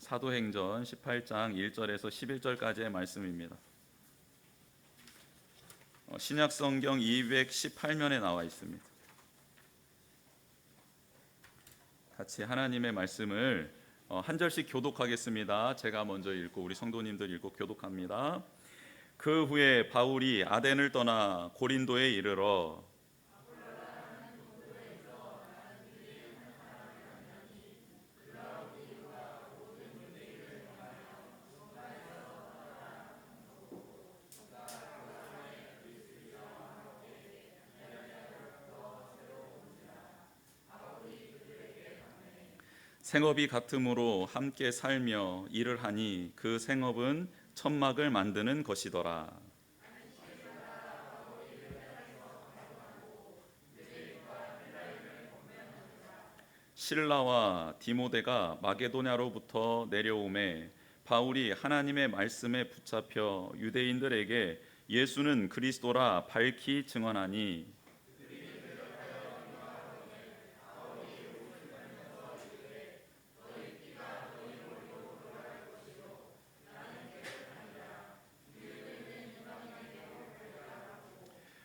사도행전 18장 1절에서 11절까지의 말씀입니다. 신약성경 218면에 나와 있습니다. 같이 하나님의 말씀을 한 절씩 교독하겠습니다. 제가 먼저 읽고 우리 성도님들 읽고 교독합니다. 그 후에 바울이 아덴을 떠나 고린도에 이르러 생업이 같으므로 함께 살며 일을 하니 그 생업은 천막을 만드는 것이더라. 실라와 디모데가 마게도냐로부터 내려오매 바울이 하나님의 말씀에 붙잡혀 유대인들에게 예수는 그리스도라 밝히 증언하니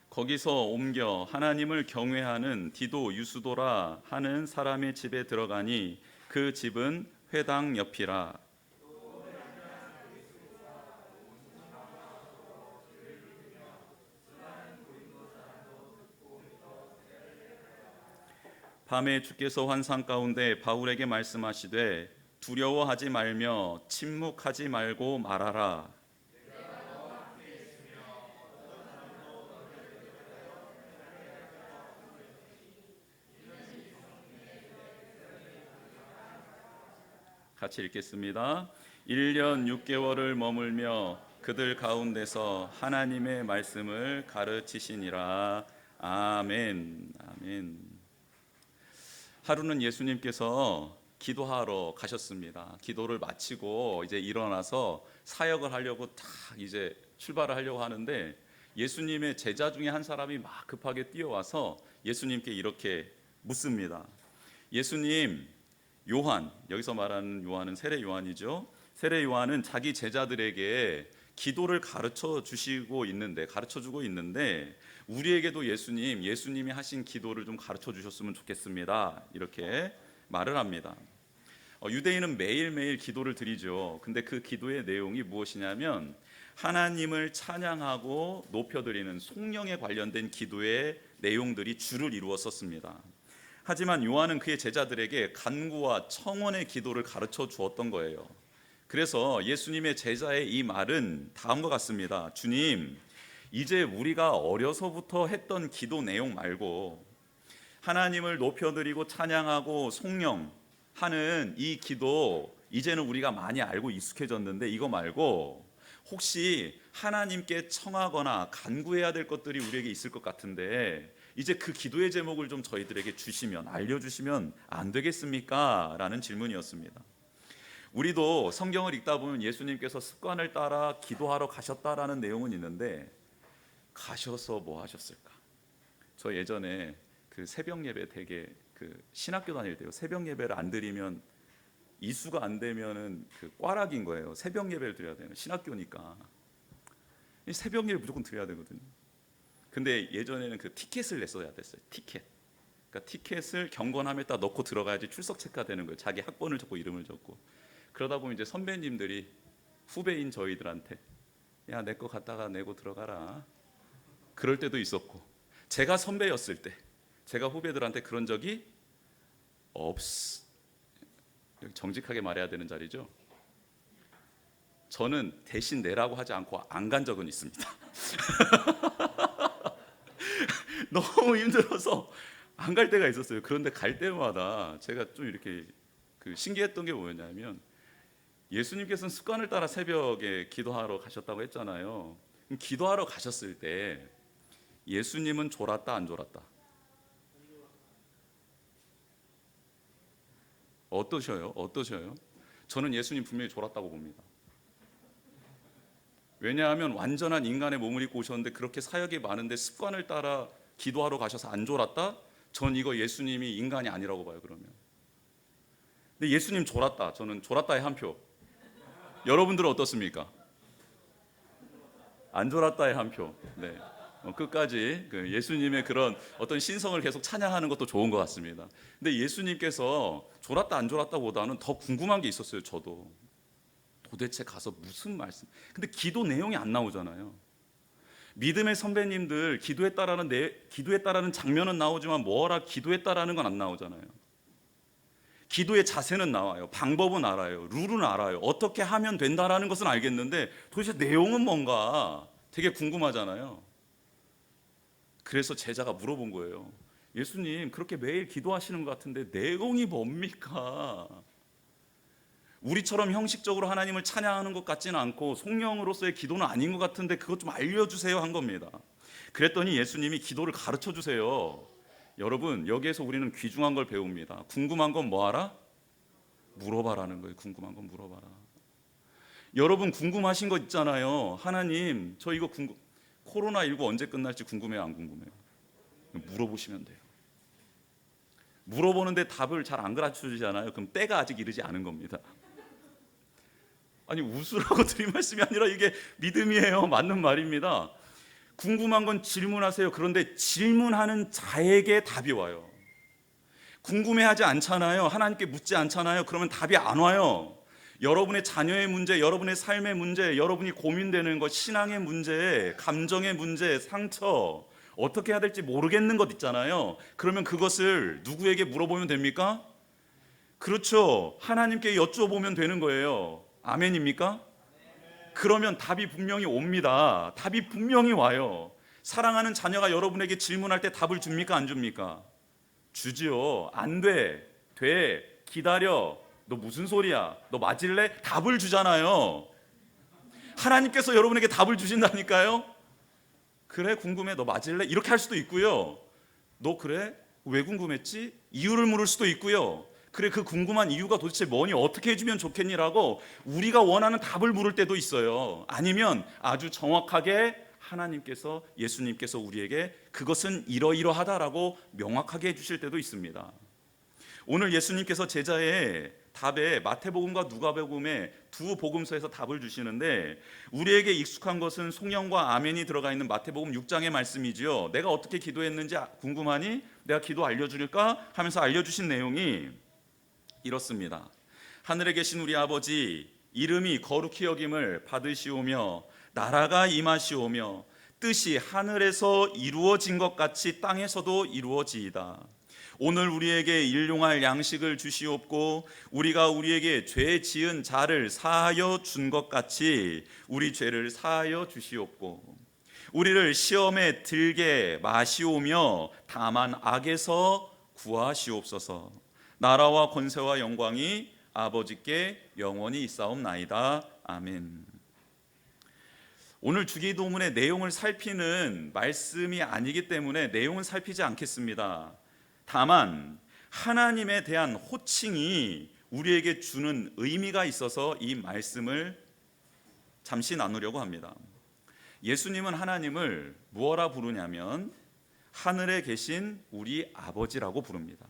거기서 옮겨 하나님을 경외하는 디도 유스도라 하는 사람의 집에 들어가니 그 집은 회당 옆이라. 밤에 주께서 환상 가운데 바울에게 말씀하시되 두려워하지 말며 침묵하지 말고 말하라. 같이 읽겠습니다. 1년 6개월을 머물며 그들 가운데서 하나님의 말씀을 가르치시니라. 아멘. 아멘. 하루는 예수님께서 기도하러 가셨습니다. 기도를 마치고 이제 일어나서 사역을 하려고 딱 이제 출발을 하려고 하는데 예수님의 제자 중에 한 사람이 막 급하게 뛰어와서 예수님께 이렇게 묻습니다. 예수님, 요한, 여기서 말하는 요한은 세례 요한이죠. 세례 요한은 자기 제자들에게 기도를 가르쳐 주고 있는데 우리에게도 예수님이 하신 기도를 좀 가르쳐 주셨으면 좋겠습니다. 이렇게 말을 합니다. 유대인은 매일매일 기도를 드리죠. 근데 그 기도의 내용이 무엇이냐면 하나님을 찬양하고 높여드리는 송영에 관련된 기도의 내용들이 주를 이루었었습니다. 하지만 요한은 그의 제자들에게 간구와 청원의 기도를 가르쳐 주었던 거예요. 그래서 예수님의 제자의 이 말은 다음과 같습니다. 주님, 이제 우리가 어려서부터 했던 기도 내용 말고 하나님을 높여드리고 찬양하고 송영하는 이 기도 이제는 우리가 많이 알고 익숙해졌는데 이거 말고 혹시 하나님께 청하거나 간구해야 될 것들이 우리에게 있을 것 같은데 이제 그 기도의 제목을 좀 저희들에게 알려주시면 안 되겠습니까? 라는 질문이었습니다. 우리도 성경을 읽다 보면 예수님께서 습관을 따라 기도하러 가셨다라는 내용은 있는데 가셔서 뭐 하셨을까? 저 예전에 그 새벽 예배 되게 그 신학교 다닐 때요. 새벽 예배를 안 드리면 이수가 안 되면은 그 꽈락인 거예요. 새벽 예배를 드려야 되는 신학교니까 새벽 예배 무조건 드려야 되거든요. 근데 예전에는 그 티켓을 냈어야 됐어요. 그러니까 티켓을 경건함에다 넣고 들어가야지 출석 체크가 되는 거예요. 자기 학번을 적고 이름을 적고. 그러다 보면 이제 선배님들이 후배인 저희들한테 야, 내 거 갖다가 내고 들어가라. 그럴 때도 있었고, 제가 선배였을 때 제가 후배들한테 그런 적이 정직하게 말해야 되는 자리죠. 저는 대신 내라고 하지 않고 안 간 적은 있습니다. 너무 힘들어서 안 갈 때가 있었어요. 그런데 갈 때마다 제가 좀 이렇게 신기했던 게 뭐였냐면 예수님께서는 습관을 따라 새벽에 기도하러 가셨다고 했잖아요. 기도하러 가셨을 때 예수님은 졸았다 안 졸았다? 어떠셔요? 저는 예수님 분명히 졸았다고 봅니다. 왜냐하면 완전한 인간의 몸을 입고 오셨는데 그렇게 사역이 많은데 습관을 따라 기도하러 가셔서 안 졸았다? 전 이거 예수님이 인간이 아니라고 봐요. 그러면 근데 예수님 졸았다. 저는 졸았다에 한 표. 여러분들은 어떻습니까? 안 졸았다의 한 표. 네. 끝까지 예수님의 그런 어떤 신성을 계속 찬양하는 것도 좋은 것 같습니다. 근데 예수님께서 졸았다 안 졸았다보다는 더 궁금한 게 있었어요. 저도 도대체 가서 무슨 말씀, 근데 기도 내용이 안 나오잖아요. 믿음의 선배님들 기도했다라는 장면은 나오지만 뭐라 기도했다라는 건 안 나오잖아요. 기도의 자세는 나와요. 방법은 알아요. 룰은 알아요. 어떻게 하면 된다라는 것은 알겠는데 도대체 내용은 뭔가 되게 궁금하잖아요. 그래서 제자가 물어본 거예요. 예수님, 그렇게 매일 기도하시는 것 같은데 내용이 뭡니까? 우리처럼 형식적으로 하나님을 찬양하는 것 같지는 않고 성령으로서의 기도는 아닌 것 같은데 그것 좀 알려주세요 한 겁니다. 그랬더니 예수님이 기도를 가르쳐 주세요. 여러분, 여기에서 우리는 귀중한 걸 배웁니다. 궁금한 건 뭐하라? 물어봐라는 거예요. 궁금한 건 물어봐라. 여러분 궁금하신 거 있잖아요. 하나님, 저 이거 코로나19 언제 끝날지 궁금해요, 안 궁금해요? 물어보시면 돼요. 물어보는데 답을 잘 안 가르쳐 주잖아요. 그럼 때가 아직 이르지 않은 겁니다. 아니, 웃으라고 드린 말씀이 아니라 이게 믿음이에요. 맞는 말입니다. 궁금한 건 질문하세요. 그런데 질문하는 자에게 답이 와요. 궁금해하지 않잖아요. 하나님께 묻지 않잖아요. 그러면 답이 안 와요. 여러분의 자녀의 문제, 여러분의 삶의 문제, 여러분이 고민되는 것, 신앙의 문제, 감정의 문제, 상처, 어떻게 해야 될지 모르겠는 것 있잖아요. 그러면 그것을 누구에게 물어보면 됩니까? 그렇죠. 하나님께 여쭤보면 되는 거예요. 아멘입니까? 그러면 답이 분명히 옵니다. 답이 분명히 와요. 사랑하는 자녀가 여러분에게 질문할 때 답을 줍니까? 안 줍니까? 주지요. 안 돼. 돼. 기다려. 너 무슨 소리야? 너 맞을래? 답을 주잖아요. 하나님께서 여러분에게 답을 주신다니까요. 그래, 궁금해. 너 맞을래? 이렇게 할 수도 있고요. 너 그래? 왜 궁금했지? 이유를 물을 수도 있고요. 그래, 그 궁금한 이유가 도대체 뭐니? 어떻게 해주면 좋겠니라고 우리가 원하는 답을 물을 때도 있어요. 아니면 아주 정확하게 하나님께서, 예수님께서 우리에게 그것은 이러이러하다라고 명확하게 해주실 때도 있습니다. 오늘 예수님께서 제자의 답에 마태복음과 누가복음의 두 복음서에서 답을 주시는데, 우리에게 익숙한 것은 송영과 아멘이 들어가 있는 마태복음 6장의 말씀이지요. 내가 어떻게 기도했는지 궁금하니? 내가 기도 알려줄까? 하면서 알려주신 내용이 이렇습니다. 하늘에 계신 우리 아버지, 이름이 거룩히 여김을 받으시오며 나라가 임하시오며 뜻이 하늘에서 이루어진 것 같이 땅에서도 이루어지이다. 오늘 우리에게 일용할 양식을 주시옵고 우리가 우리에게 죄 지은 자를 사하여 준 것 같이 우리 죄를 사하여 주시옵고 우리를 시험에 들게 마시오며 다만 악에서 구하시옵소서. 나라와 권세와 영광이 아버지께 영원히 있사옵나이다. 아멘. 오늘 주기도문의 내용을 살피는 말씀이 아니기 때문에 내용은 살피지 않겠습니다. 다만 하나님에 대한 호칭이 우리에게 주는 의미가 있어서 이 말씀을 잠시 나누려고 합니다. 예수님은 하나님을 무엇라 부르냐면 하늘에 계신 우리 아버지라고 부릅니다.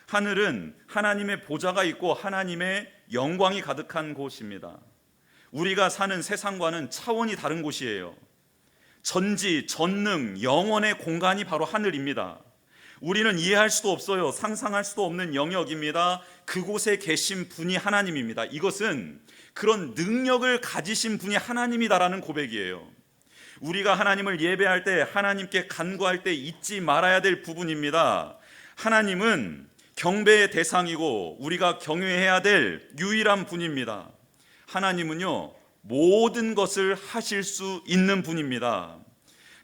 하늘은 하나님의 보좌가 있고 하나님의 영광이 가득한 곳입니다. 우리가 사는 세상과는 차원이 다른 곳이에요. 전지, 전능, 영원의 공간이 바로 하늘입니다. 우리는 이해할 수도 없어요. 상상할 수도 없는 영역입니다. 그곳에 계신 분이 하나님입니다. 이것은 그런 능력을 가지신 분이 하나님이다라는 고백이에요. 우리가 하나님을 예배할 때, 하나님께 간구할 때 잊지 말아야 될 부분입니다. 하나님은 경배의 대상이고 우리가 경외해야 될 유일한 분입니다. 하나님은요, 모든 것을 하실 수 있는 분입니다.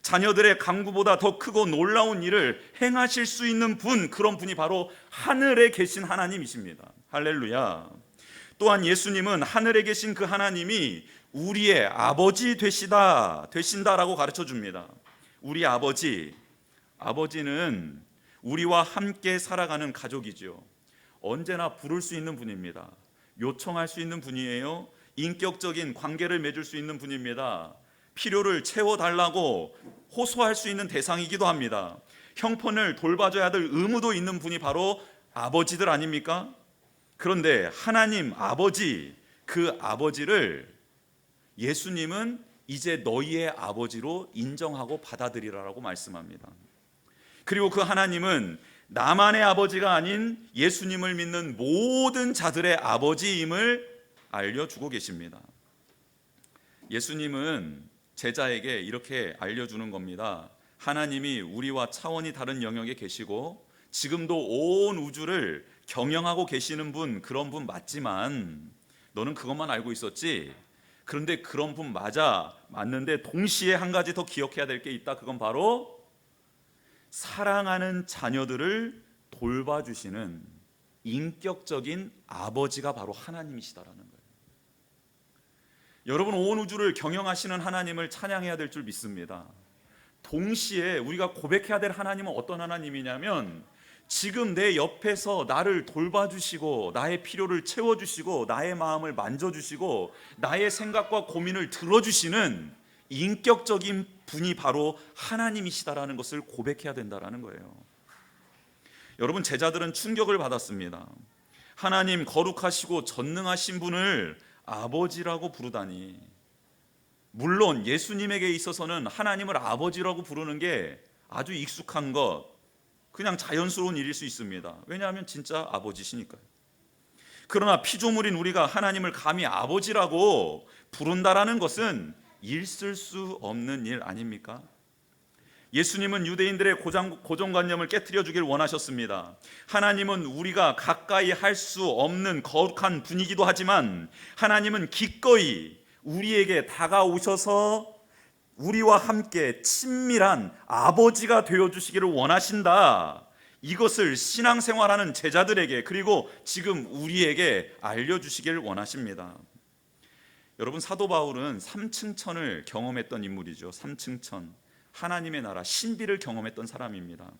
자녀들의 간구보다 더 크고 놀라운 일을 행하실 수 있는 분, 그런 분이 바로 하늘에 계신 하나님이십니다. 할렐루야. 또한 예수님은 하늘에 계신 그 하나님이 우리의 아버지 되신다라고 가르쳐 줍니다. 우리 아버지는 우리와 함께 살아가는 가족이죠. 언제나 부를 수 있는 분입니다. 요청할 수 있는 분이에요. 인격적인 관계를 맺을 수 있는 분입니다. 필요를 채워달라고 호소할 수 있는 대상이기도 합니다. 형편을 돌봐줘야 될 의무도 있는 분이 바로 아버지들 아닙니까? 그런데 하나님 아버지, 그 아버지를 예수님은 이제 너희의 아버지로 인정하고 받아들이라라고 말씀합니다. 그리고 그 하나님은 나만의 아버지가 아닌 예수님을 믿는 모든 자들의 아버지임을 알려주고 계십니다. 예수님은 제자에게 이렇게 알려주는 겁니다. 하나님이 우리와 차원이 다른 영역에 계시고 지금도 온 우주를 경영하고 계시는 분, 그런 분 맞지만 너는 그것만 알고 있었지? 그런데 그런 분 맞는데 동시에 한 가지 더 기억해야 될 게 있다. 그건 바로 사랑하는 자녀들을 돌봐주시는 인격적인 아버지가 바로 하나님이시다라는 거예요. 여러분, 온 우주를 경영하시는 하나님을 찬양해야 될 줄 믿습니다. 동시에 우리가 고백해야 될 하나님은 어떤 하나님이냐면 지금 내 옆에서 나를 돌봐주시고 나의 필요를 채워주시고 나의 마음을 만져주시고 나의 생각과 고민을 들어주시는 인격적인 분이 바로 하나님이시다라는 것을 고백해야 된다라는 거예요. 여러분, 제자들은 충격을 받았습니다. 하나님, 거룩하시고 전능하신 분을 아버지라고 부르다니. 물론 예수님에게 있어서는 하나님을 아버지라고 부르는 게 아주 익숙한 것, 그냥 자연스러운 일일 수 있습니다. 왜냐하면 진짜 아버지시니까요. 그러나 피조물인 우리가 하나님을 감히 아버지라고 부른다라는 것은 있을 수 없는 일 아닙니까? 예수님은 유대인들의 고정관념을 깨트려 주길 원하셨습니다. 하나님은 우리가 가까이 할 수 없는 거룩한 분이기도 하지만 하나님은 기꺼이 우리에게 다가오셔서 우리와 함께 친밀한 아버지가 되어주시기를 원하신다. 이것을 신앙생활하는 제자들에게 그리고 지금 우리에게 알려주시기를 원하십니다. 여러분, 사도 바울은 3층 천을 경험했던 인물이죠. 3층 천, 하나님의 나라, 신비를 경험했던 사람입니다.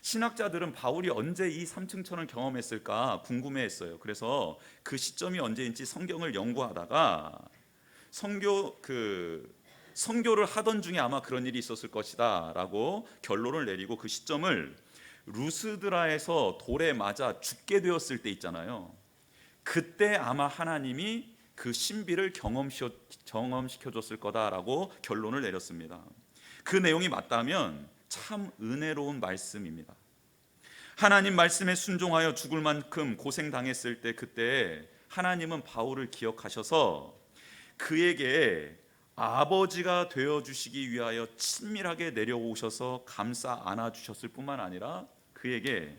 신학자들은 바울이 언제 이 3층 천을 경험했을까 궁금해했어요. 그래서 그 시점이 언제인지 성경을 연구하다가 선교를 하던 중에 아마 그런 일이 있었을 것이다 라고 결론을 내리고 그 시점을 루스드라에서 돌에 맞아 죽게 되었을 때 있잖아요. 그때 아마 하나님이 그 신비를 경험시켜줬을 거다라고 결론을 내렸습니다. 그 내용이 맞다면 참 은혜로운 말씀입니다. 하나님 말씀에 순종하여 죽을 만큼 고생당했을 때 그때 하나님은 바울을 기억하셔서 그에게 아버지가 되어주시기 위하여 친밀하게 내려오셔서 감싸 안아주셨을 뿐만 아니라 그에게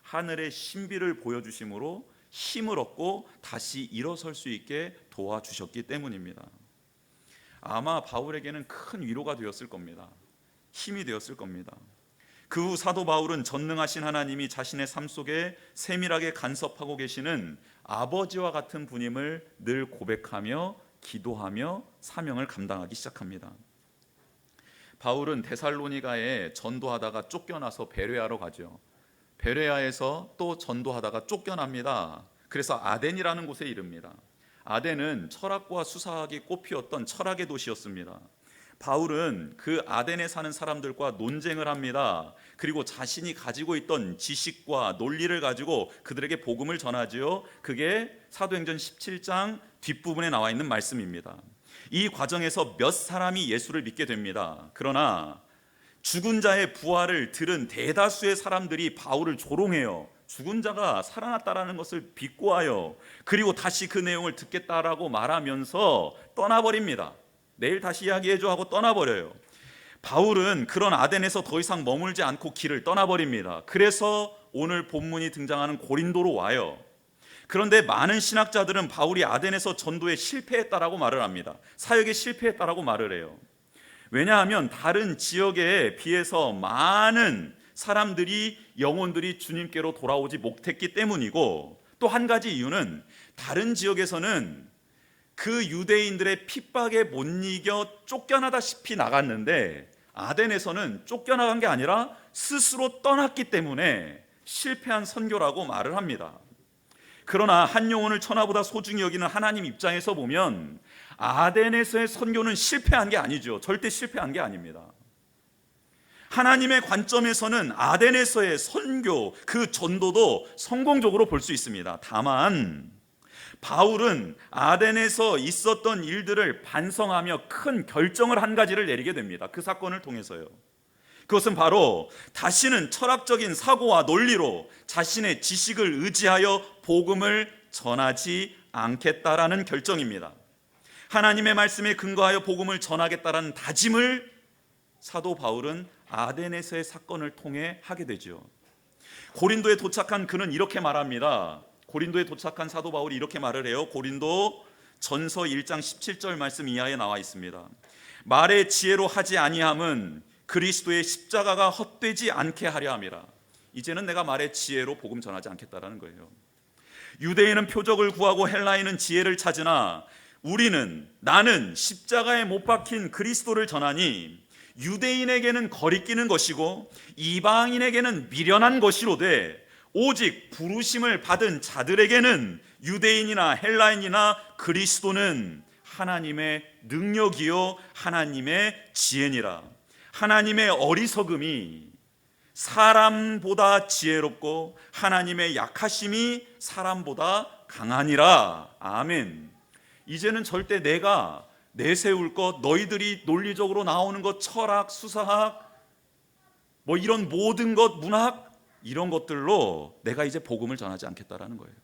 하늘의 신비를 보여주심으로 힘을 얻고 다시 일어설 수 있게 도와주셨기 때문입니다. 아마 바울에게는 큰 위로가 되었을 겁니다. 힘이 되었을 겁니다. 그 후 사도 바울은 전능하신 하나님이 자신의 삶 속에 세밀하게 간섭하고 계시는 아버지와 같은 분임을 늘 고백하며 기도하며 사명을 감당하기 시작합니다. 바울은 데살로니가에 전도하다가 쫓겨나서 베레아로 가죠. 베레아에서 또 전도하다가 쫓겨납니다. 그래서 아덴이라는 곳에 이릅니다. 아덴은 철학과 수사학이 꽃피웠던 철학의 도시였습니다. 바울은 그 아덴에 사는 사람들과 논쟁을 합니다. 그리고 자신이 가지고 있던 지식과 논리를 가지고 그들에게 복음을 전하지요. 그게 사도행전 17장 뒷부분에 나와 있는 말씀입니다. 이 과정에서 몇 사람이 예수를 믿게 됩니다. 그러나 죽은 자의 부활을 들은 대다수의 사람들이 바울을 조롱해요. 죽은 자가 살아났다라는 것을 비꼬아요. 그리고 다시 그 내용을 듣겠다라고 말하면서 떠나버립니다. 내일 다시 이야기해줘 하고 떠나버려요. 바울은 그런 아덴에서 더 이상 머물지 않고 길을 떠나버립니다. 그래서 오늘 본문이 등장하는 고린도로 와요. 그런데 많은 신학자들은 바울이 아덴에서 전도에 실패했다라고 말을 합니다. 사역에 실패했다라고 말을 해요. 왜냐하면 다른 지역에 비해서 많은 사람들이 영혼들이 주님께로 돌아오지 못했기 때문이고, 또 한 가지 이유는 다른 지역에서는 그 유대인들의 핍박에 못 이겨 쫓겨나다시피 나갔는데 아덴에서는 쫓겨나간 게 아니라 스스로 떠났기 때문에 실패한 선교라고 말을 합니다. 그러나 한 영혼을 천하보다 소중히 여기는 하나님 입장에서 보면 아덴에서의 선교는 실패한 게 아니죠. 절대 실패한 게 아닙니다. 하나님의 관점에서는 아덴에서의 선교, 그 전도도 성공적으로 볼 수 있습니다. 다만 바울은 아덴에서 있었던 일들을 반성하며 큰 결정을 한 가지를 내리게 됩니다. 그 사건을 통해서요. 그것은 바로 다시는 철학적인 사고와 논리로 자신의 지식을 의지하여 복음을 전하지 않겠다라는 결정입니다. 하나님의 말씀에 근거하여 복음을 전하겠다라는 다짐을 사도 바울은 아덴에서의 사건을 통해 하게 되죠. 고린도에 도착한 그는 이렇게 말합니다. 고린도에 도착한 사도 바울이 이렇게 말을 해요. 고린도 전서 1장 17절 말씀 이하에 나와 있습니다. 말의 지혜로 하지 아니함은 그리스도의 십자가가 헛되지 않게 하려 함이라. 이제는 내가 말의 지혜로 복음 전하지 않겠다라는 거예요. 유대인은 표적을 구하고 헬라인은 지혜를 찾으나 나는 십자가에 못 박힌 그리스도를 전하니 유대인에게는 거리끼는 것이고 이방인에게는 미련한 것이로되 오직 부르심을 받은 자들에게는 유대인이나 헬라인이나 그리스도는 하나님의 능력이요 하나님의 지혜니라. 하나님의 어리석음이 사람보다 지혜롭고 하나님의 약하심이 사람보다 강하니라. 아멘. 이제는 절대 내가 내세울 것, 너희들이 논리적으로 나오는 것, 철학, 수사학, 이런 모든 것, 문학, 이런 것들로 내가 이제 복음을 전하지 않겠다라는 거예요.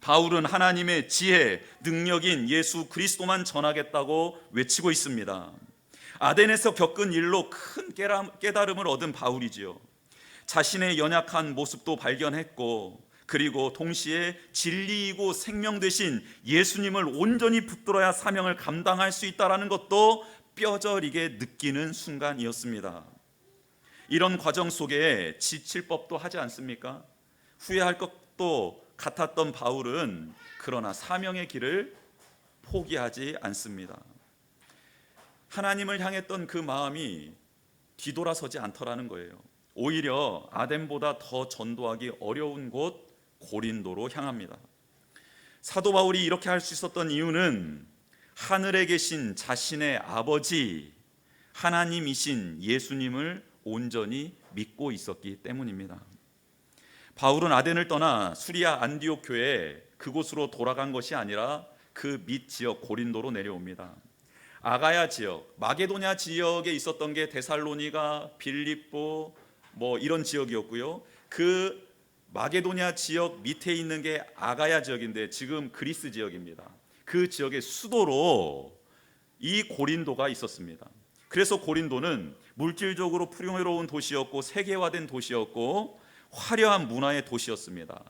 바울은 하나님의 지혜, 능력인 예수 그리스도만 전하겠다고 외치고 있습니다. 아덴에서 겪은 일로 큰 깨달음을 얻은 바울이지요. 자신의 연약한 모습도 발견했고, 그리고 동시에 진리이고 생명 되신 예수님을 온전히 붙들어야 사명을 감당할 수 있다는 것도 뼈저리게 느끼는 순간이었습니다. 이런 과정 속에 지칠 법도 하지 않습니까? 후회할 것도 같았던 바울은 그러나 사명의 길을 포기하지 않습니다. 하나님을 향했던 그 마음이 뒤돌아서지 않더라는 거예요. 오히려 아덴보다 더 전도하기 어려운 곳 고린도로 향합니다. 사도 바울이 이렇게 할 수 있었던 이유는 하늘에 계신 자신의 아버지 하나님이신 예수님을 온전히 믿고 있었기 때문입니다. 바울은 아덴을 떠나 수리아 안디옥 교회 그곳으로 돌아간 것이 아니라 그 밑 지역 고린도로 내려옵니다. 아가야 지역, 마게도냐 지역에 있었던 게 데살로니가, 빌립보 이런 지역이었고요. 그 마게도냐 지역 밑에 있는 게 아가야 지역인데 지금 그리스 지역입니다. 그 지역의 수도로 이 고린도가 있었습니다. 그래서 고린도는 물질적으로 풍요로운 도시였고 세계화된 도시였고 화려한 문화의 도시였습니다.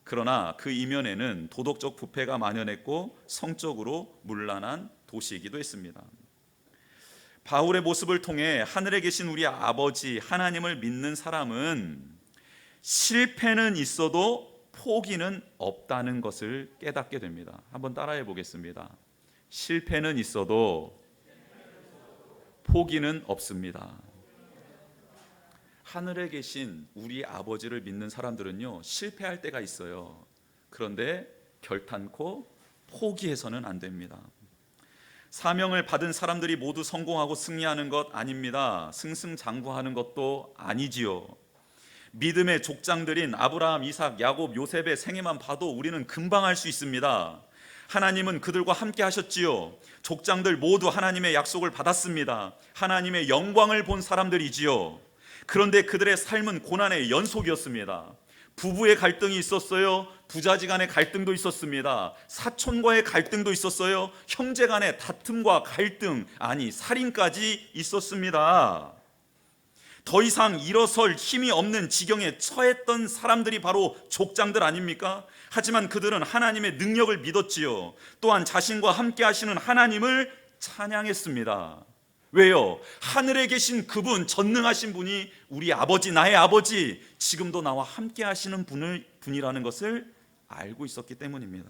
그러나 그 이면에는 도덕적 부패가 만연했고 성적으로 문란한 도시이기도 했습니다. 바울의 모습을 통해 하늘에 계신 우리 아버지 하나님을 믿는 사람은 실패는 있어도 포기는 없다는 것을 깨닫게 됩니다. 한번 따라해 보겠습니다. 실패는 있어도 포기는 없습니다. 하늘에 계신 우리 아버지를 믿는 사람들은요, 실패할 때가 있어요. 그런데 결탄코 포기해서는 안 됩니다. 사명을 받은 사람들이 모두 성공하고 승리하는 것 아닙니다. 승승장구하는 것도 아니지요. 믿음의 족장들인 아브라함, 이삭, 야곱, 요셉의 생애만 봐도 우리는 금방 알 수 있습니다. 하나님은 그들과 함께 하셨지요. 족장들 모두 하나님의 약속을 받았습니다. 하나님의 영광을 본 사람들이지요. 그런데 그들의 삶은 고난의 연속이었습니다. 부부의 갈등이 있었어요. 부자지간의 갈등도 있었습니다. 사촌과의 갈등도 있었어요. 형제 간의 다툼과 갈등, 살인까지 있었습니다. 더 이상 일어설 힘이 없는 지경에 처했던 사람들이 바로 족장들 아닙니까? 하지만 그들은 하나님의 능력을 믿었지요. 또한 자신과 함께 하시는 하나님을 찬양했습니다. 왜요? 하늘에 계신 그분, 전능하신 분이 우리 아버지, 나의 아버지, 지금도 나와 함께 하시는 분이라는 것을 알고 있었기 때문입니다.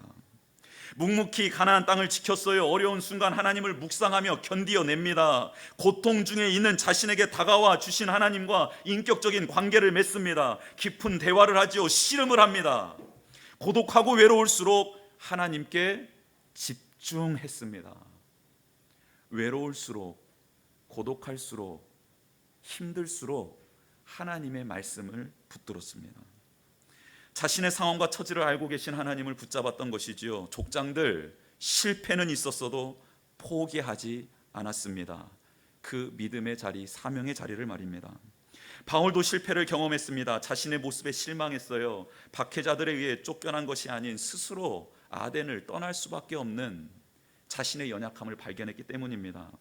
묵묵히 가나안 땅을 지켰어요. 어려운 순간 하나님을 묵상하며 견디어냅니다. 고통 중에 있는 자신에게 다가와 주신 하나님과 인격적인 관계를 맺습니다. 깊은 대화를 하지요. 씨름을 합니다. 고독하고 외로울수록 하나님께 집중했습니다. 외로울수록, 고독할수록, 힘들수록 하나님의 말씀을 붙들었습니다. 자신의 상황과 처지를 알고 계신 하나님을 붙잡았던 것이지요. 족장들 실패는 있었어도 포기하지 않았습니다. 그 믿음의 자리, 사명의 자리를 말입니다. 바울도 실패를 경험했습니다. 자신의 모습에 실망했어요. 박해자들에 의해 쫓겨난 것이 아닌 스스로 아덴을 떠날 수밖에 없는 자신의 연약함을 발견했기 때문입니다.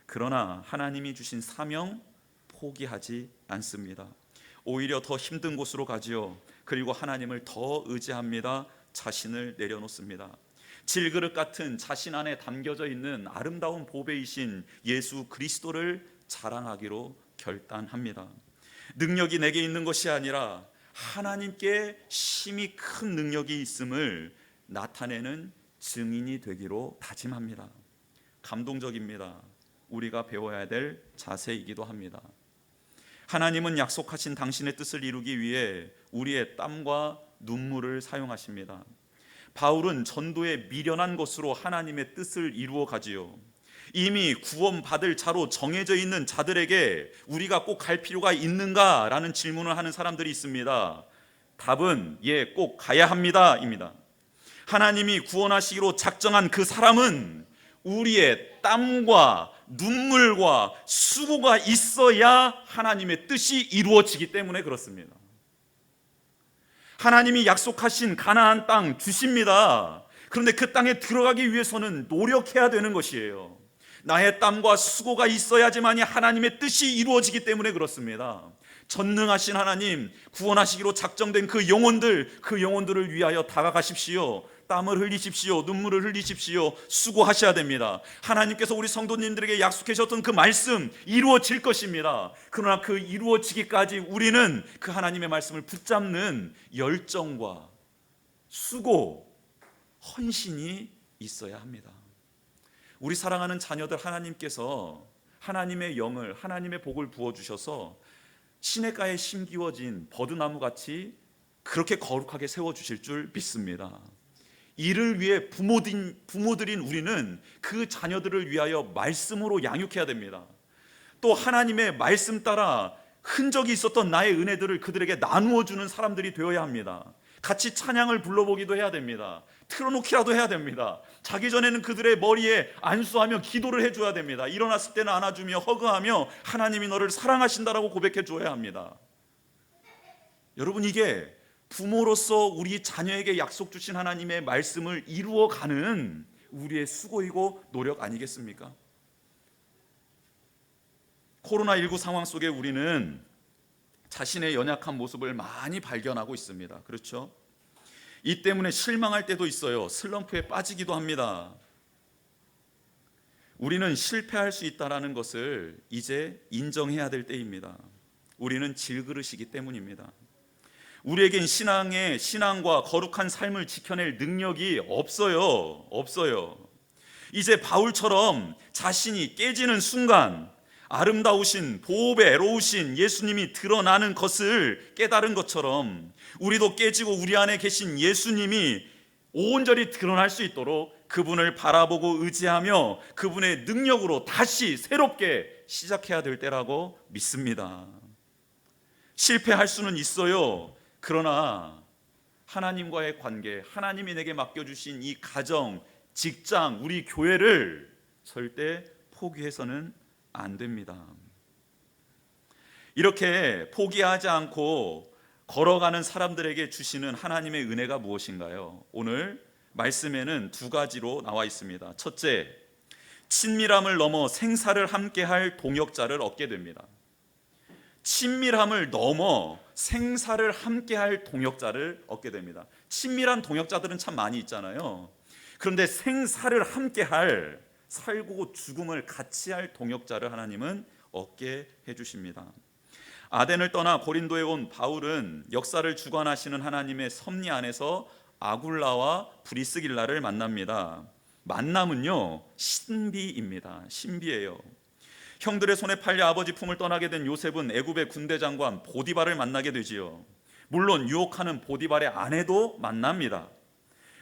그러나 하나님이 주신 사명 포기하지 않습니다. 오히려 더 힘든 곳으로 가지요. 그리고 하나님을 더 의지합니다. 자신을 내려놓습니다. 질그릇 같은 자신 안에 담겨져 있는 아름다운 보배이신 예수 그리스도를 자랑하기로 결단합니다. 능력이 내게 있는 것이 아니라 하나님께 심히 큰 능력이 있음을 나타내는 증인이 되기로 다짐합니다. 감동적입니다. 우리가 배워야 될 자세이기도 합니다. 하나님은 약속하신 당신의 뜻을 이루기 위해 우리의 땀과 눈물을 사용하십니다. 바울은 전도에 미련한 것으로 하나님의 뜻을 이루어 가지요. 이미 구원받을 자로 정해져 있는 자들에게 우리가 꼭 갈 필요가 있는가라는 질문을 하는 사람들이 있습니다. 답은 예, 꼭 가야 합니다 입니다. 하나님이 구원하시기로 작정한 그 사람은 우리의 땀과 눈물과 수고가 있어야 하나님의 뜻이 이루어지기 때문에 그렇습니다. 하나님이 약속하신 가나안 땅 주십니다. 그런데 그 땅에 들어가기 위해서는 노력해야 되는 것이에요. 나의 땀과 수고가 있어야지만이 하나님의 뜻이 이루어지기 때문에 그렇습니다. 전능하신 하나님, 구원하시기로 작정된 그 영혼들을 위하여 다가가십시오. 땀을 흘리십시오. 눈물을 흘리십시오. 수고하셔야 됩니다. 하나님께서 우리 성도님들에게 약속하셨던 그 말씀 이루어질 것입니다. 그러나 그 이루어지기까지 우리는 그 하나님의 말씀을 붙잡는 열정과 수고, 헌신이 있어야 합니다. 우리 사랑하는 자녀들, 하나님께서 하나님의 영을, 하나님의 복을 부어주셔서 시냇가에 심기워진 버드나무같이 그렇게 거룩하게 세워주실 줄 믿습니다. 이를 위해 부모들인 우리는 그 자녀들을 위하여 말씀으로 양육해야 됩니다. 또 하나님의 말씀 따라 흔적이 있었던 나의 은혜들을 그들에게 나누어 주는 사람들이 되어야 합니다. 같이 찬양을 불러보기도 해야 됩니다. 틀어놓기라도 해야 됩니다. 자기 전에는 그들의 머리에 안수하며 기도를 해줘야 됩니다. 일어났을 때는 안아주며 허그하며 하나님이 너를 사랑하신다라고 고백해 줘야 합니다. 여러분, 이게 부모로서 우리 자녀에게 약속 주신 하나님의 말씀을 이루어가는 우리의 수고이고 노력 아니겠습니까? 코로나19 상황 속에 우리는 자신의 연약한 모습을 많이 발견하고 있습니다. 그렇죠? 이 때문에 실망할 때도 있어요. 슬럼프에 빠지기도 합니다. 우리는 실패할 수 있다는 것을 이제 인정해야 될 때입니다. 우리는 질그릇이기 때문입니다. 우리에겐 신앙과 거룩한 삶을 지켜낼 능력이 없어요. 이제 바울처럼 자신이 깨지는 순간 아름다우신 보배로우신 예수님이 드러나는 것을 깨달은 것처럼 우리도 깨지고 우리 안에 계신 예수님이 온전히 드러날 수 있도록 그분을 바라보고 의지하며 그분의 능력으로 다시 새롭게 시작해야 될 때라고 믿습니다. 실패할 수는 있어요. 그러나 하나님과의 관계, 하나님이 내게 맡겨주신 이 가정, 직장, 우리 교회를 절대 포기해서는 안 됩니다. 이렇게 포기하지 않고 걸어가는 사람들에게 주시는 하나님의 은혜가 무엇인가요? 오늘 말씀에는 두 가지로 나와 있습니다. 첫째, 친밀함을 넘어 생사를 함께할 동역자를 얻게 됩니다. 친밀함을 넘어 생사를 함께할 동역자를 얻게 됩니다. 친밀한 동역자들은 참 많이 있잖아요. 그런데 생사를 함께할, 살고 죽음을 같이 할 동역자를 하나님은 얻게 해주십니다. 아덴을 떠나 고린도에 온 바울은 역사를 주관하시는 하나님의 섭리 안에서 아굴라와 브리스길라를 만납니다. 만남은요, 신비입니다. 신비예요. 형들의 손에 팔려 아버지 품을 떠나게 된 요셉은 애굽의 군대 장관 보디발을 만나게 되지요. 물론 유혹하는 보디발의 아내도 만납니다.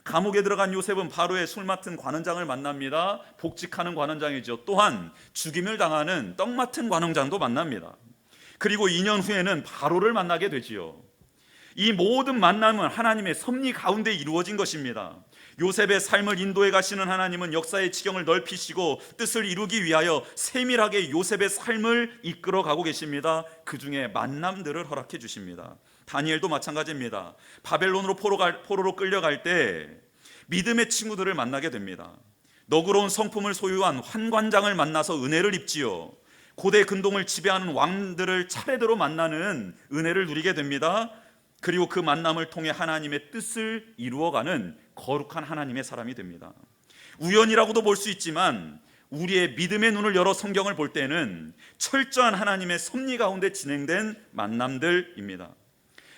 감옥에 들어간 요셉은 바로의 술 맡은 관원장을 만납니다. 복직하는 관원장이죠. 또한 죽임을 당하는 떡 맡은 관원장도 만납니다. 그리고 2년 후에는 바로를 만나게 되지요. 이 모든 만남은 하나님의 섭리 가운데 이루어진 것입니다. 요셉의 삶을 인도해 가시는 하나님은 역사의 지경을 넓히시고 뜻을 이루기 위하여 세밀하게 요셉의 삶을 이끌어 가고 계십니다. 그 중에 만남들을 허락해 주십니다. 다니엘도 마찬가지입니다. 바벨론으로 포로로 끌려갈 때 믿음의 친구들을 만나게 됩니다. 너그러운 성품을 소유한 환관장을 만나서 은혜를 입지요. 고대 근동을 지배하는 왕들을 차례대로 만나는 은혜를 누리게 됩니다. 그리고 그 만남을 통해 하나님의 뜻을 이루어가는 거룩한 하나님의 사람이 됩니다. 우연이라고도 볼 수 있지만 우리의 믿음의 눈을 열어 성경을 볼 때는 철저한 하나님의 섭리 가운데 진행된 만남들입니다.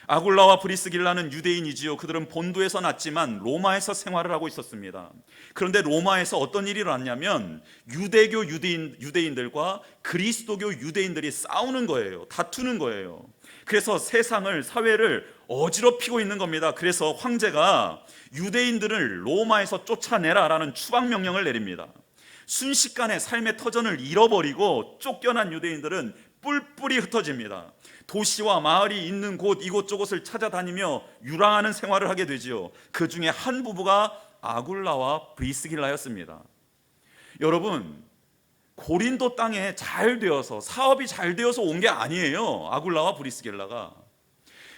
아굴라와 프리스길라는 유대인이지요. 그들은 본도에서 났지만 로마에서 생활을 하고 있었습니다. 그런데 로마에서 어떤 일이 일어났냐면 유대교 유대인들과 그리스도교 유대인들이 싸우는 거예요. 다투는 거예요. 그래서 사회를 어지럽히고 있는 겁니다. 그래서 황제가 유대인들을 로마에서 쫓아내라라는 추방 명령을 내립니다. 순식간에 삶의 터전을 잃어버리고 쫓겨난 유대인들은 뿔뿔이 흩어집니다. 도시와 마을이 있는 곳 이곳저곳을 찾아다니며 유랑하는 생활을 하게 되지요. 그 중에 한 부부가 아굴라와 브리스길라였습니다. 여러분, 고린도 땅에 잘 되어서 사업이 잘 되어서 온 게 아니에요. 아굴라와 브리스길라가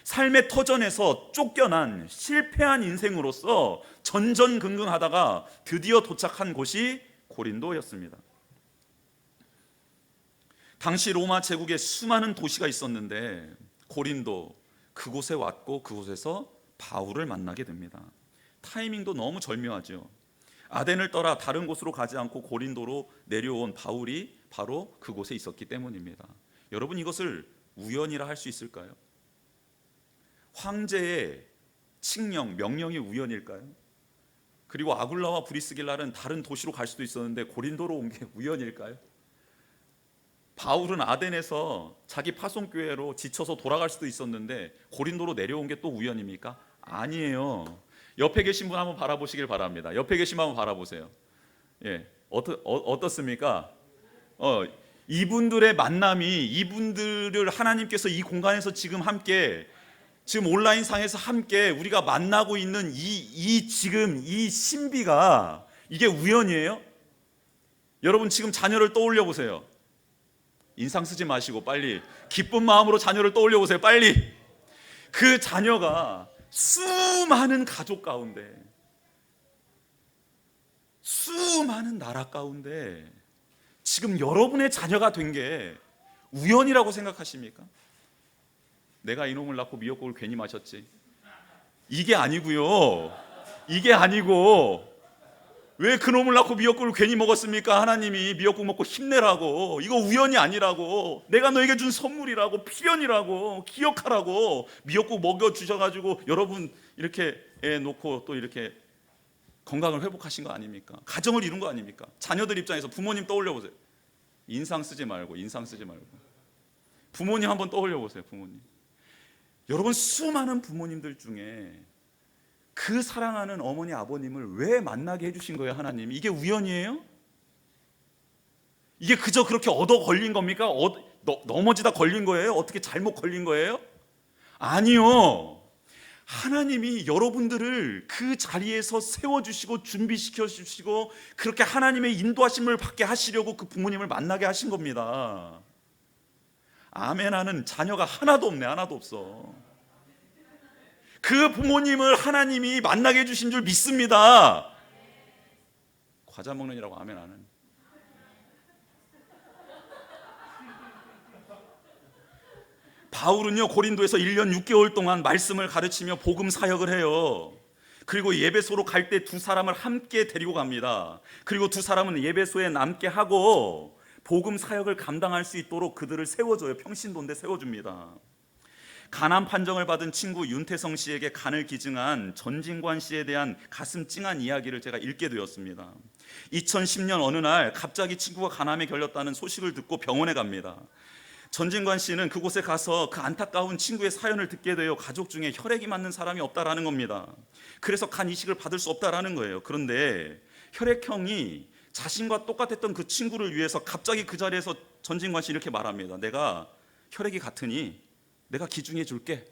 삶의 터전에서 쫓겨난 실패한 인생으로서 전전긍긍하다가 드디어 도착한 곳이 고린도였습니다. 당시 로마 제국에 수많은 도시가 있었는데 고린도, 그곳에 왔고 그곳에서 바울을 만나게 됩니다. 타이밍도 너무 절묘하죠. 아덴을 떠나 다른 곳으로 가지 않고 고린도로 내려온 바울이 바로 그곳에 있었기 때문입니다. 여러분, 이것을 우연이라 할 수 있을까요? 황제의 칙령, 명령이 우연일까요? 그리고 아굴라와 브리스길라는 다른 도시로 갈 수도 있었는데 고린도로 온 게 우연일까요? 바울은 아덴에서 자기 파송교회로 지쳐서 돌아갈 수도 있었는데 고린도로 내려온 게 또 우연입니까? 아니에요. 옆에 계신 분 한번 바라보시길 바랍니다. 옆에 계신 분 한번 바라보세요. 예, 어떻습니까? 이분들의 만남이, 이분들을 하나님께서 이 공간에서 지금 온라인 상에서 함께 우리가 만나고 있는 지금 이 신비가 이게 우연이에요? 여러분, 지금 자녀를 떠올려 보세요. 인상 쓰지 마시고 빨리 기쁜 마음으로 자녀를 떠올려 보세요. 빨리. 그 자녀가 수많은 가족 가운데, 수많은 나라 가운데 지금 여러분의 자녀가 된 게 우연이라고 생각하십니까? 내가 이놈을 낳고 미역국을 괜히 마셨지. 이게 아니고요. 이게 아니고, 왜 그놈을 낳고 미역국을 괜히 먹었습니까? 하나님이 미역국 먹고 힘내라고. 이거 우연이 아니라고. 내가 너에게 준 선물이라고, 필연이라고, 기억하라고 미역국 먹여주셔가지고 여러분 이렇게 애 놓고 또 이렇게 건강을 회복하신 거 아닙니까? 가정을 이룬 거 아닙니까? 자녀들 입장에서 부모님 떠올려 보세요. 인상 쓰지 말고. 부모님 한번 떠올려 보세요. 부모님. 여러분, 수많은 부모님들 중에 그 사랑하는 어머니 아버님을 왜 만나게 해주신 거예요? 하나님이. 이게 우연이에요? 이게 그저 그렇게 얻어 걸린 겁니까? 넘어지다 걸린 거예요? 어떻게 잘못 걸린 거예요? 아니요. 하나님이 여러분들을 그 자리에서 세워주시고 준비시켜 주시고 그렇게 하나님의 인도하심을 받게 하시려고 그 부모님을 만나게 하신 겁니다. 아멘 하는 자녀가 하나도 없네. 하나도 없어. 그 부모님을 하나님이 만나게 해주신 줄 믿습니다. 과자 먹는이라고 아멘 안 하는. 바울은요, 고린도에서 1년 6개월 동안 말씀을 가르치며 복음 사역을 해요. 그리고 예배소로 갈 때 두 사람을 함께 데리고 갑니다. 그리고 두 사람은 예배소에 남게 하고 복음 사역을 감당할 수 있도록 그들을 세워줘요. 평신도인데 세워줍니다. 간암 판정을 받은 친구 윤태성 씨에게 간을 기증한 전진관 씨에 대한 가슴 찡한 이야기를 제가 읽게 되었습니다. 2010년 어느 날 갑자기 친구가 간암에 걸렸다는 소식을 듣고 병원에 갑니다. 전진관 씨는 그곳에 가서 그 안타까운 친구의 사연을 듣게 되어 가족 중에 혈액이 맞는 사람이 없다라는 겁니다. 그래서 간 이식을 받을 수 없다라는 거예요. 그런데 혈액형이 자신과 똑같았던 그 친구를 위해서 갑자기 그 자리에서 전진관 씨 이렇게 말합니다. 내가 혈액이 같으니 내가 기증해 줄게.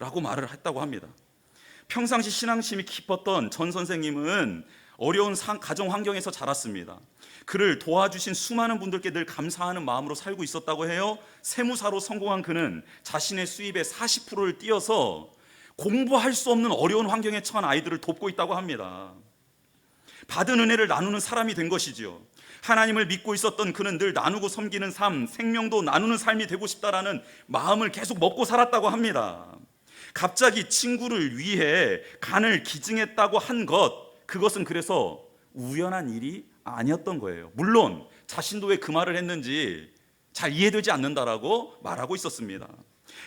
라고 말을 했다고 합니다. 평상시 신앙심이 깊었던 전 선생님은 어려운 가정 환경에서 자랐습니다. 그를 도와주신 수많은 분들께 늘 감사하는 마음으로 살고 있었다고 해요. 세무사로 성공한 그는 자신의 수입의 40%를 띄어서 공부할 수 없는 어려운 환경에 처한 아이들을 돕고 있다고 합니다. 받은 은혜를 나누는 사람이 된 것이지요. 하나님을 믿고 있었던 그는 늘 나누고 섬기는 삶, 생명도 나누는 삶이 되고 싶다라는 마음을 계속 먹고 살았다고 합니다. 갑자기 친구를 위해 간을 기증했다고 한 그것은 그래서 우연한 일이 아니었던 거예요. 물론 자신도 왜 그 말을 했는지 잘 이해되지 않는다라고 말하고 있었습니다.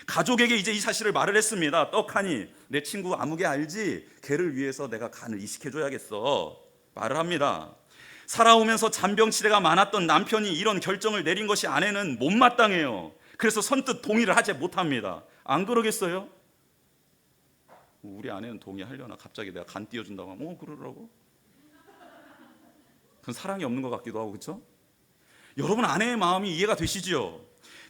가족에게 이제 이 사실을 말을 했습니다. 떡하니 내 친구 아무개 알지? 걔를 위해서 내가 간을 이식해줘야겠어 말을 합니다. 살아오면서 잔병치레가 많았던 남편이 이런 결정을 내린 것이 아내는 못마땅해요. 그래서 선뜻 동의를 하지 못합니다. 안 그러겠어요? 우리 아내는 동의하려나? 갑자기 내가 간 띄워준다고 하면 그러라고? 그건 사랑이 없는 것 같기도 하고, 그렇죠? 여러분, 아내의 마음이 이해가 되시죠?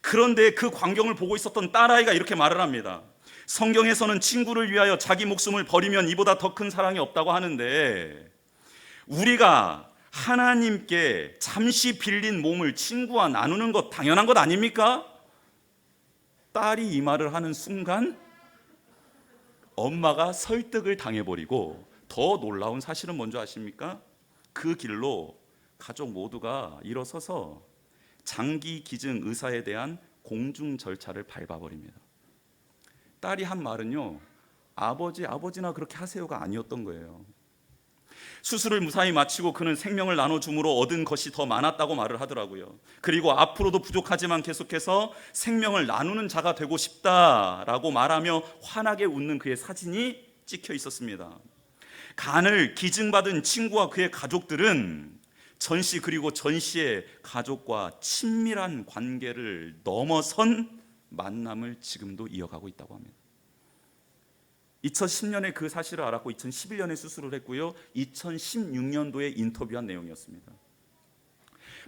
그런데 그 광경을 보고 있었던 딸아이가 이렇게 말을 합니다. 성경에서는 친구를 위하여 자기 목숨을 버리면 이보다 더 큰 사랑이 없다고 하는데, 우리가 하나님께 잠시 빌린 몸을 친구와 나누는 것 당연한 것 아닙니까? 딸이 이 말을 하는 순간 엄마가 설득을 당해버리고, 더 놀라운 사실은 뭔지 아십니까? 그 길로 가족 모두가 일어서서 장기 기증 의사에 대한 공중 절차를 밟아버립니다. 딸이 한 말은요, 아버지나 그렇게 하세요가 아니었던 거예요. 수술을 무사히 마치고 그는 생명을 나눠줌으로 얻은 것이 더 많았다고 말을 하더라고요. 그리고 앞으로도 부족하지만 계속해서 생명을 나누는 자가 되고 싶다라고 말하며 환하게 웃는 그의 사진이 찍혀 있었습니다. 간을 기증받은 친구와 그의 가족들은 전씨 그리고 전씨의 가족과 친밀한 관계를 넘어선 만남을 지금도 이어가고 있다고 합니다. 2010년에 그 사실을 알았고 2011년에 수술을 했고요. 2016년도에 인터뷰한 내용이었습니다.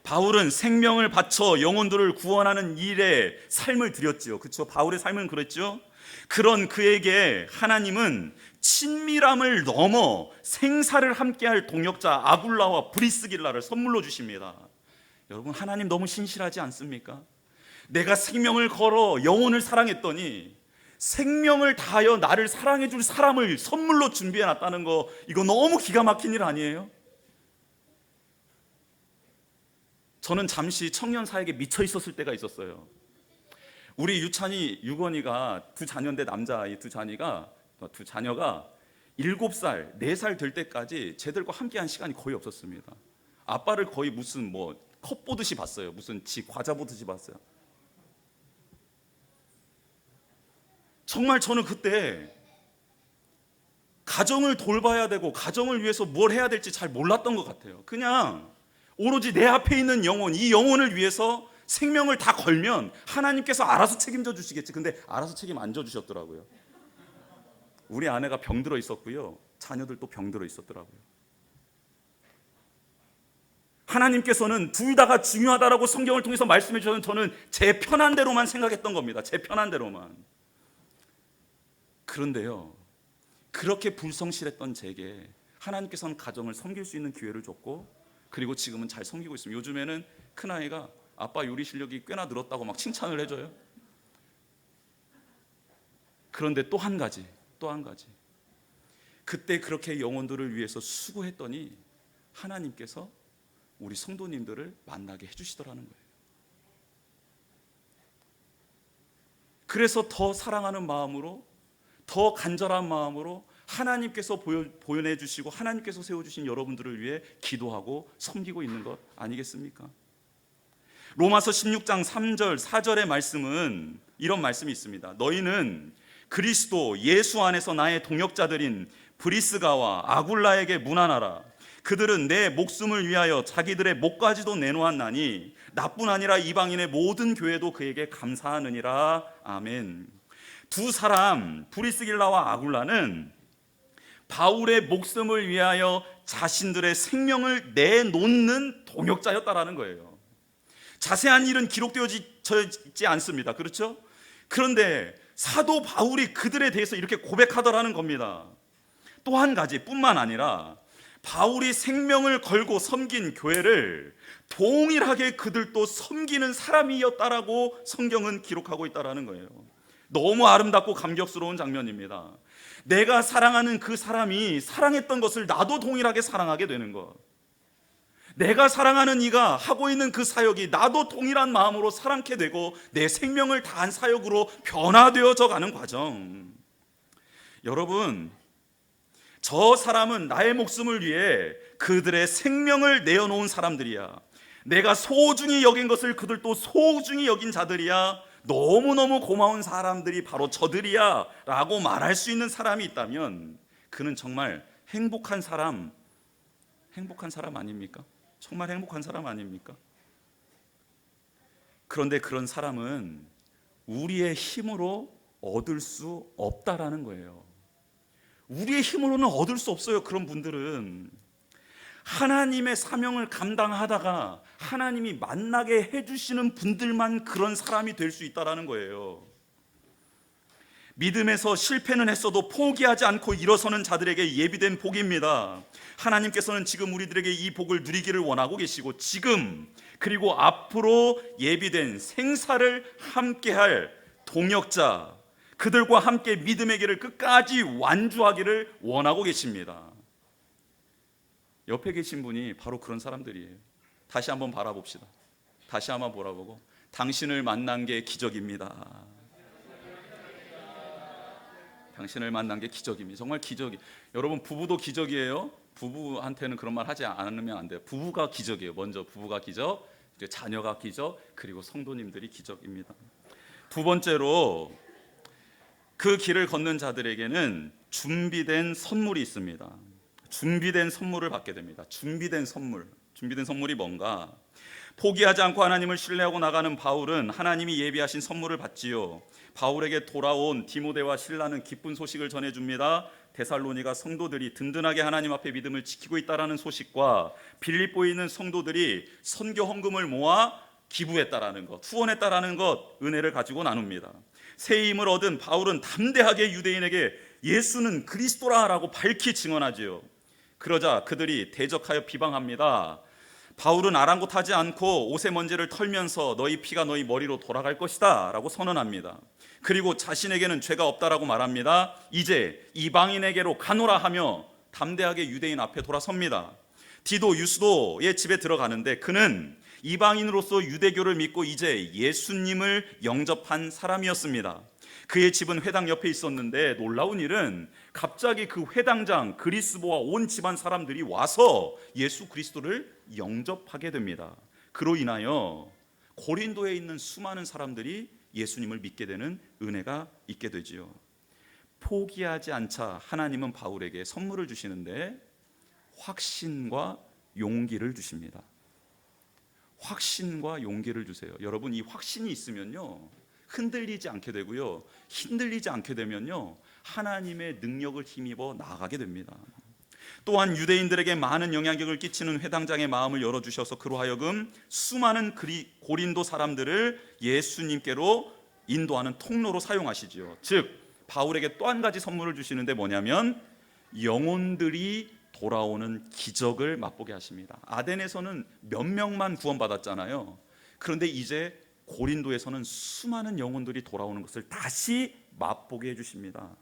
바울은 생명을 바쳐 영혼들을 구원하는 일에 삶을 들였지요. 그렇죠? 바울의 삶은 그랬죠. 그런 그에게 하나님은 친밀함을 넘어 생사를 함께할 동역자 아굴라와 브리스길라를 선물로 주십니다. 여러분, 하나님 너무 신실하지 않습니까? 내가 생명을 걸어 영혼을 사랑했더니 생명을 다하여 나를 사랑해 줄 사람을 선물로 준비해 놨다는 거, 이거 너무 기가 막힌 일 아니에요? 저는 잠시 청년 사역에 미쳐 있었을 때가 있었어요. 우리 유찬이, 유건이가 두 자녀인데 남자아이 두 자녀가 7살, 4살 될 때까지 쟤들과 함께한 시간이 거의 없었습니다. 아빠를 거의 무슨 컵 보듯이 봤어요. 무슨 과자 보듯이 봤어요. 정말 저는 그때 가정을 돌봐야 되고 가정을 위해서 뭘 해야 될지 잘 몰랐던 것 같아요. 그냥 오로지 내 앞에 있는 영혼, 이 영혼을 위해서 생명을 다 걸면 하나님께서 알아서 책임져 주시겠지. 근데 알아서 책임 안 져주셨더라고요. 우리 아내가 병들어 있었고요, 자녀들도 병들어 있었더라고요. 하나님께서는 둘 다가 중요하다라고 성경을 통해서 말씀해 주셔서 저는 제 편한 대로만 생각했던 겁니다. 제 편한 대로만. 그런데요, 그렇게 불성실했던 제게 하나님께서는 가정을 섬길 수 있는 기회를 줬고, 그리고 지금은 잘 섬기고 있습니다. 요즘에는 큰아이가 아빠 요리 실력이 꽤나 늘었다고 막 칭찬을 해줘요. 그런데 또 한 가지, 그때 그렇게 영혼들을 위해서 수고했더니 하나님께서 우리 성도님들을 만나게 해주시더라는 거예요. 그래서 더 사랑하는 마음으로, 더 간절한 마음으로 하나님께서 보여주시고 하나님께서 세워주신 여러분들을 위해 기도하고 섬기고 있는 것 아니겠습니까? 로마서 16장 3절 4절의 말씀은 이런 말씀이 있습니다. 너희는 그리스도 예수 안에서 나의 동역자들인 브리스가와 아굴라에게 문안하라. 그들은 내 목숨을 위하여 자기들의 목까지도 내놓았나니 나뿐 아니라 이방인의 모든 교회도 그에게 감사하느니라. 아멘. 두 사람, 브리스길라와 아굴라는 바울의 목숨을 위하여 자신들의 생명을 내놓는 동역자였다라는 거예요. 자세한 일은 기록되어 있지 않습니다. 그렇죠? 그런데 사도 바울이 그들에 대해서 이렇게 고백하더라는 겁니다. 또 한 가지 뿐만 아니라 바울이 생명을 걸고 섬긴 교회를 동일하게 그들도 섬기는 사람이었다라고 성경은 기록하고 있다라는 거예요. 너무 아름답고 감격스러운 장면입니다. 내가 사랑하는 그 사람이 사랑했던 것을 나도 동일하게 사랑하게 되는 것. 내가 사랑하는 이가 하고 있는 그 사역이 나도 동일한 마음으로 사랑케 되고 내 생명을 다한 사역으로 변화되어져 가는 과정. 여러분, 저 사람은 나의 목숨을 위해 그들의 생명을 내어놓은 사람들이야. 내가 소중히 여긴 것을 그들도 소중히 여긴 자들이야. 너무너무 고마운 사람들이 바로 저들이야 라고 말할 수 있는 사람이 있다면 그는 정말 행복한 사람 아닙니까? 정말 행복한 사람 아닙니까? 그런데 그런 사람은 우리의 힘으로 얻을 수 없다라는 거예요. 우리의 힘으로는 얻을 수 없어요. 그런 분들은 하나님의 사명을 감당하다가 하나님이 만나게 해주시는 분들만 그런 사람이 될 수 있다라는 거예요. 믿음에서 실패는 했어도 포기하지 않고 일어서는 자들에게 예비된 복입니다. 하나님께서는 지금 우리들에게 이 복을 누리기를 원하고 계시고 지금 그리고 앞으로 예비된 생사를 함께할 동역자, 그들과 함께 믿음의 길을 끝까지 완주하기를 원하고 계십니다. 옆에 계신 분이 바로 그런 사람들이에요. 다시 한번 바라봅시다. 다시 한번 바라보고 당신을 만난 게 기적입니다. 당신을 만난 게 기적입니다. 정말 기적이. 여러분, 부부도 기적이에요. 부부한테는 그런 말 하지 않으면 안 돼요. 부부가 기적이에요. 먼저 부부가 기적, 이제 자녀가 기적, 그리고 성도님들이 기적입니다. 두 번째로 그 길을 걷는 자들에게는 준비된 선물이 있습니다. 준비된 선물을 받게 됩니다. 준비된 선물이 뭔가? 포기하지 않고 하나님을 신뢰하고 나가는 바울은 하나님이 예비하신 선물을 받지요. 바울에게 돌아온 디모데와 실라는 기쁜 소식을 전해줍니다. 데살로니가 성도들이 든든하게 하나님 앞에 믿음을 지키고 있다라는 소식과 빌립보에 있는 성도들이 선교 헌금을 모아 기부했다라는 것, 후원했다라는 것, 은혜를 가지고 나눕니다. 새 힘을 얻은 바울은 담대하게 유대인에게 예수는 그리스도라라고 밝히 증언하지요. 그러자 그들이 대적하여 비방합니다. 바울은 아랑곳하지 않고 옷의 먼지를 털면서 너희 피가 너희 머리로 돌아갈 것이다 라고 선언합니다. 그리고 자신에게는 죄가 없다라고 말합니다. 이제 이방인에게로 가노라 하며 담대하게 유대인 앞에 돌아섭니다. 디도 유스도의 집에 들어가는데 그는 이방인으로서 유대교를 믿고 이제 예수님을 영접한 사람이었습니다. 그의 집은 회당 옆에 있었는데 놀라운 일은 갑자기 그 회당장 그리스보와 온 집안 사람들이 와서 예수 그리스도를 영접하게 됩니다. 그로 인하여 고린도에 있는 수많은 사람들이 예수님을 믿게 되는 은혜가 있게 되지요. 포기하지 않자 하나님은 바울에게 선물을 주시는데 확신과 용기를 주십니다. 확신과 용기를 주세요. 여러분, 이 확신이 있으면요 흔들리지 않게 되고요, 흔들리지 않게 되면요 하나님의 능력을 힘입어 나아가게 됩니다. 또한 유대인들에게 많은 영향력을 끼치는 회당장의 마음을 열어주셔서 그로 하여금 수많은 고린도 사람들을 예수님께로 인도하는 통로로 사용하시지요. 즉 바울에게 또 한 가지 선물을 주시는데 뭐냐면 영혼들이 돌아오는 기적을 맛보게 하십니다. 아덴에서는 몇 명만 구원받았잖아요. 그런데 이제 고린도에서는 수많은 영혼들이 돌아오는 것을 다시 맛보게 해주십니다.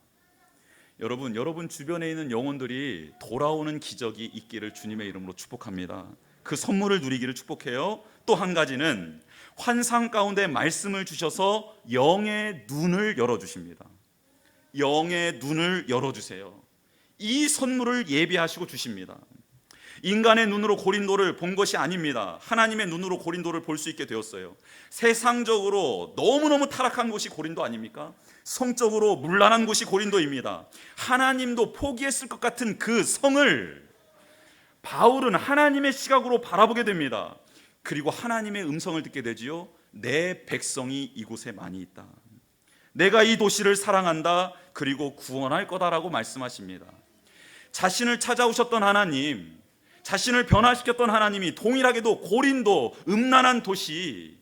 여러분 주변에 있는 영혼들이 돌아오는 기적이 있기를 주님의 이름으로 축복합니다. 그 선물을 누리기를 축복해요. 또 한 가지는 환상 가운데 말씀을 주셔서 영의 눈을 열어주십니다. 영의 눈을 열어주세요. 이 선물을 예비하시고 주십니다. 인간의 눈으로 고린도를 본 것이 아닙니다. 하나님의 눈으로 고린도를 볼 수 있게 되었어요. 세상적으로 너무너무 타락한 곳이 고린도 아닙니까? 성적으로 문란한 곳이 고린도입니다. 하나님도 포기했을 것 같은 그 성을 바울은 하나님의 시각으로 바라보게 됩니다. 그리고 하나님의 음성을 듣게 되지요. 내 백성이 이곳에 많이 있다. 내가 이 도시를 사랑한다. 그리고 구원할 거다라고 말씀하십니다. 자신을 찾아오셨던 하나님, 자신을 변화시켰던 하나님이 동일하게도 고린도, 음란한 도시,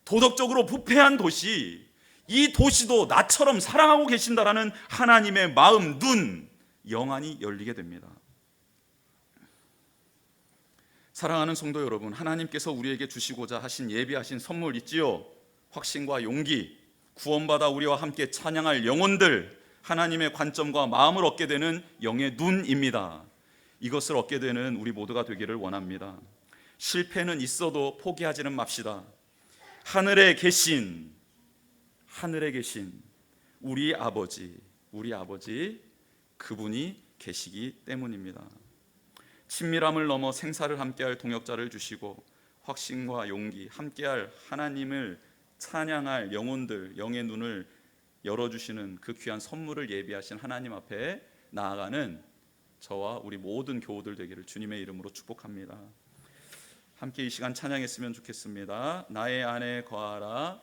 도덕적으로 부패한 도시, 이 도시도 나처럼 사랑하고 계신다라는 하나님의 마음, 눈, 영안이 열리게 됩니다. 사랑하는 성도 여러분, 하나님께서 우리에게 주시고자 하신 예비하신 선물 있지요. 확신과 용기, 구원받아 우리와 함께 찬양할 영혼들, 하나님의 관점과 마음을 얻게 되는 영의 눈입니다. 이것을 얻게 되는 우리 모두가 되기를 원합니다. 실패는 있어도 포기하지는 맙시다. 하늘에 계신 우리 아버지 그분이 계시기 때문입니다. 친밀함을 넘어 생사를 함께할 동역자를 주시고 확신과 용기, 함께할 하나님을 찬양할 영혼들, 영의 눈을 열어주시는 그 귀한 선물을 예비하신 하나님 앞에 나아가는 저와 우리 모든 교우들 되기를 주님의 이름으로 축복합니다. 함께 이 시간 찬양했으면 좋겠습니다. 나의 안에 거하라